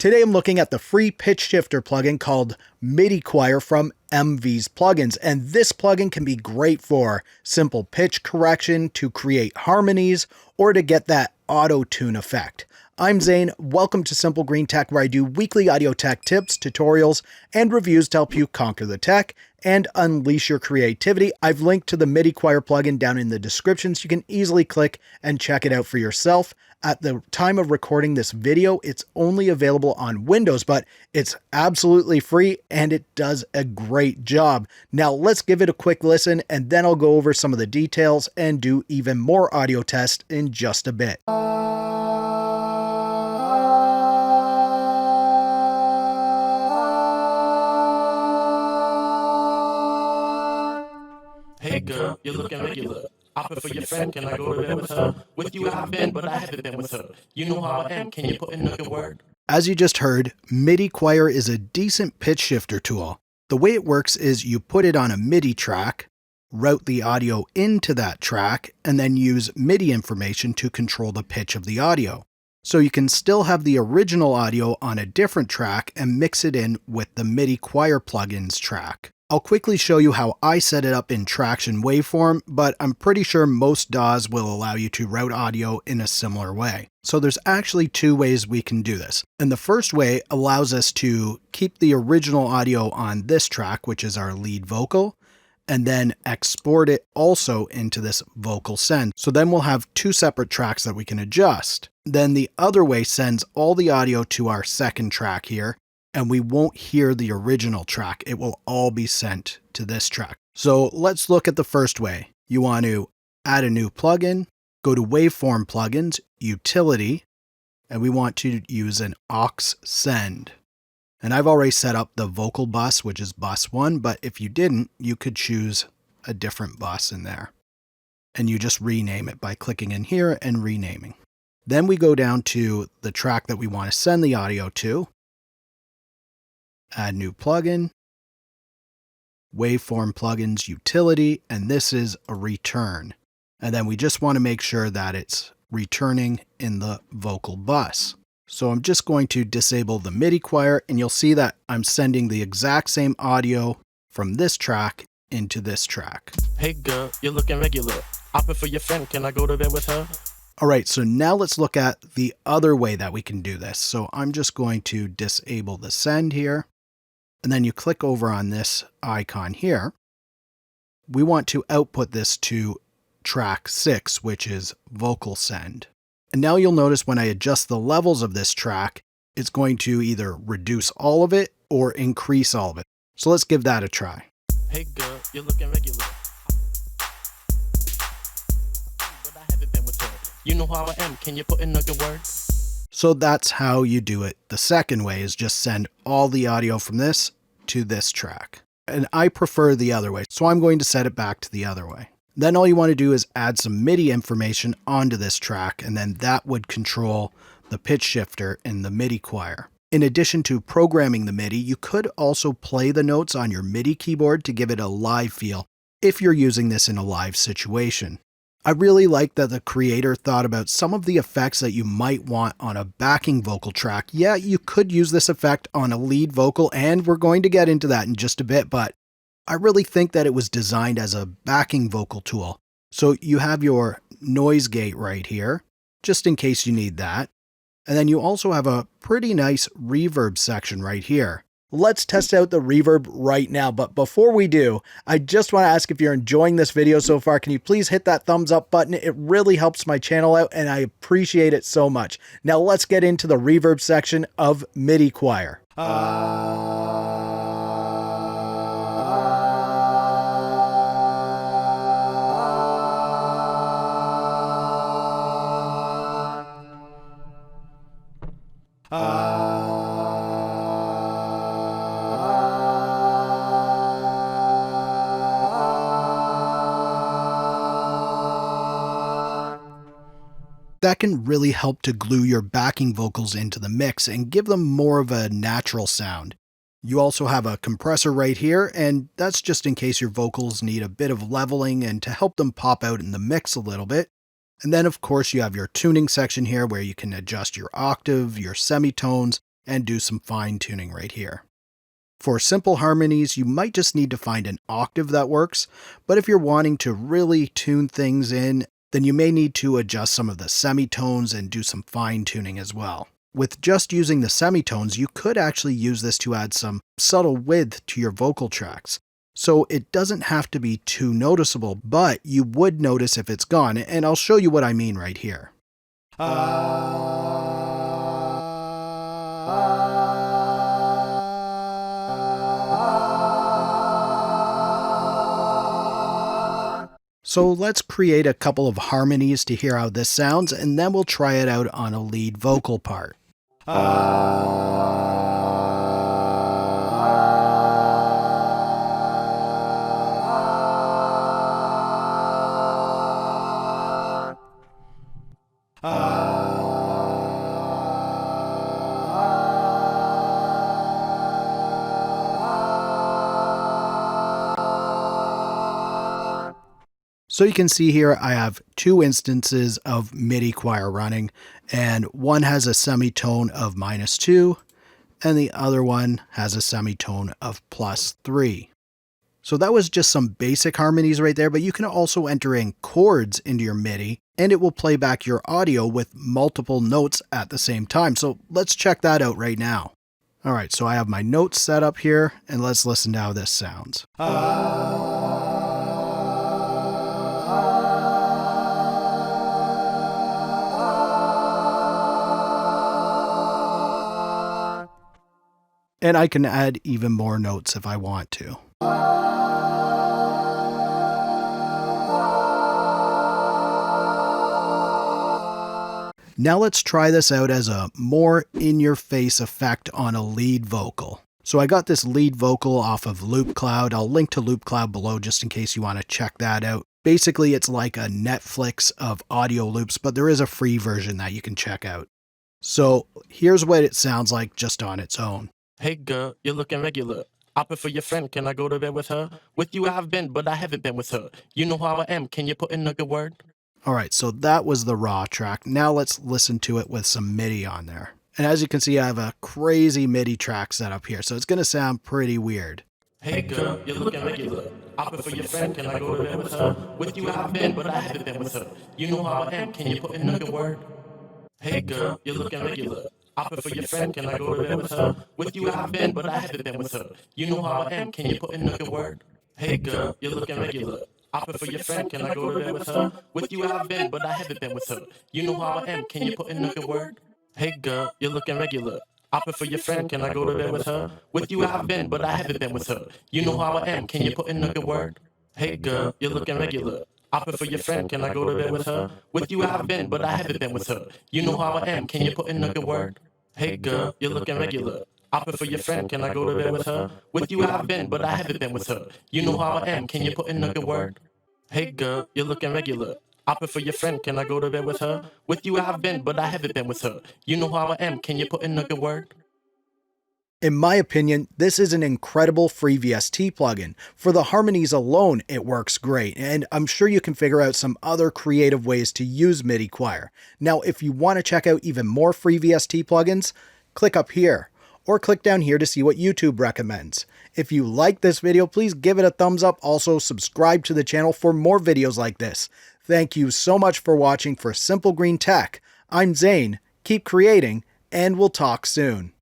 Today I'm looking at the free pitch shifter plugin called Midi Choir from MV's plugins, and this plugin can be great for simple pitch correction, to create harmonies, or to get that auto-tune effect. I'm Zane, welcome to Simple Green Tech, where I do weekly audio tech tips, tutorials, and reviews to help you conquer the tech and unleash your creativity. I've linked to the Midi Choir plugin down in the description so you can easily click and check it out for yourself. At the time of recording this video, it's only available on Windows, but it's absolutely free and it does a great job. Now let's give it a quick listen and then I'll go over some of the details and do even more audio tests in just a bit. Hey girl, you're looking regular. Opting for your friend, can I go to bed with her? With you I've been, but I haven't been with her. You know how I am, can you put in a good word? As you just heard, Midi Choir is a decent pitch shifter tool. The way it works is you put it on a MIDI track, route the audio into that track, and then use MIDI information to control the pitch of the audio. So you can still have the original audio on a different track and mix it in with the Midi Choir plugins track. I'll quickly show you how I set it up in traction waveform, but I'm pretty sure most DAWs will allow you to route audio in a similar way. So there's actually two ways we can do this. And the first way allows us to keep the original audio on this track, which is our lead vocal, and then export it also into this vocal send. So then we'll have two separate tracks that we can adjust. Then the other way sends all the audio to our second track here, and we won't hear the original track. It will all be sent to this track. So let's look at the first way. You want to add a new plugin, go to Waveform Plugins, Utility, and we want to use an aux send. And I've already set up the vocal bus, which is bus 1, but if you didn't, you could choose a different bus in there. And you just rename it by clicking in here and renaming. Then we go down to the track that we want to send the audio to. Add new plugin, Waveform Plugins Utility, and this is a return. And then we just want to make sure that it's returning in the vocal bus. So I'm just going to disable the Midi Choir, and you'll see that I'm sending the exact same audio from this track into this track. Hey girl, you're looking regular. Opting for your friend, can I go to bed with her? All right, so now let's look at the other way that we can do this. So I'm just going to disable the send here. And then you click over on this icon here. We want to output this to track 6, which is vocal send. And now you'll notice when I adjust the levels of this track, it's going to either reduce all of it or increase all of it. So let's give that a try. Hey girl, you're looking regular. But I haven't been with her. You know how I am, can you put in a good word? So that's how you do it. The second way is just send all the audio from this to this track. And I prefer the other way, so I'm going to set it back to the other way. Then all you want to do is add some MIDI information onto this track, and then that would control the pitch shifter in the Midi Choir. In addition to programming the MIDI, you could also play the notes on your MIDI keyboard to give it a live feel if you're using this in a live situation. I really like that the creator thought about some of the effects that you might want on a backing vocal track. Yeah, you could use this effect on a lead vocal, and we're going to get into that in just a bit, but I really think that it was designed as a backing vocal tool. So you have your noise gate right here, just in case you need that. And then you also have a pretty nice reverb section right here. Let's test out the reverb right now, but before we do, I just want to ask if you're enjoying this video so far, can you please hit that thumbs up button? It really helps my channel out and I appreciate it so much. Now let's get into the reverb section of Midi Choir. That can really help to glue your backing vocals into the mix and give them more of a natural sound. You also have a compressor right here, and that's just in case your vocals need a bit of leveling and to help them pop out in the mix a little bit. And then of course you have your tuning section here where you can adjust your octave, your semitones, and do some fine tuning right here. For simple harmonies, you might just need to find an octave that works, but if you're wanting to really tune things in, then you may need to adjust some of the semitones and do some fine tuning as well. With just using the semitones, you could actually use this to add some subtle width to your vocal tracks. So it doesn't have to be too noticeable, but you would notice if it's gone, and I'll show you what I mean right here. So let's create a couple of harmonies to hear how this sounds, and then we'll try it out on a lead vocal part. So you can see here I have two instances of Midi choir running, and one has a semitone of -2 and the other one has a semitone of +3. So that was just some basic harmonies right there, but you can also enter in chords into your Midi and it will play back your audio with multiple notes at the same time. So let's check that out right now. All right, so I have my notes set up here and let's listen to how this sounds. And I can add even more notes if I want to. Now let's try this out as a more in-your-face effect on a lead vocal. So I got this lead vocal off of Loopcloud. I'll link to Loopcloud below just in case you want to check that out. Basically, it's like a Netflix of audio loops, but there is a free version that you can check out. So here's what it sounds like just on its own. Hey girl, you're looking regular. I prefer your friend, can I go to bed with her? With you I have been, but I haven't been with her. You know how I am, can you put in a good word? Alright, so that was the raw track. Now let's listen to it with some MIDI on there. And as you can see, I have a crazy MIDI track set up here, so it's going to sound pretty weird. Hey girl, you're looking regular. I prefer your friend, can I go to bed with her? With you I have been, but I haven't been with her. You know how I am, can you put in a good word? Hey girl, you're looking regular. I prefer your friend, can I go to bed with her? With you I have been, but I haven't been with her. You know how I am, can you put in a good word? Hey girl, you're looking regular. I prefer your friend, can I go to bed with her? With you I have been, but I haven't been with her. You know how I am, can you put in a good word? Hey girl, you're looking regular. I prefer your friend, can I go to bed with her? With you I have been, but I haven't been with her. You know how I am, can you put in a good word? Hey girl, you're looking regular. I prefer your friend, can I go to bed with her? With you I have been, but I haven't been with her. You know how I am, can you put in a good word? Hey girl, you're looking regular. I prefer your friend, can I go to bed with her? With you I have been, but I haven't been with her. You know how I am, can you put in a good word? Hey girl, you're looking regular. I prefer your friend, can I go to bed with her? With you I have been, but I haven't been with her. You know how I am, can you put in a good word? In my opinion, this is an incredible free VST plugin. For the harmonies alone, it works great, and I'm sure you can figure out some other creative ways to use MIDI choir. Now, if you want to check out even more free VST plugins, click up here, or click down here to see what YouTube recommends. If you like this video, please give it a thumbs up. Also, subscribe to the channel for more videos like this. Thank you so much for watching for Simple Green Tech. I'm Zane, keep creating, and we'll talk soon.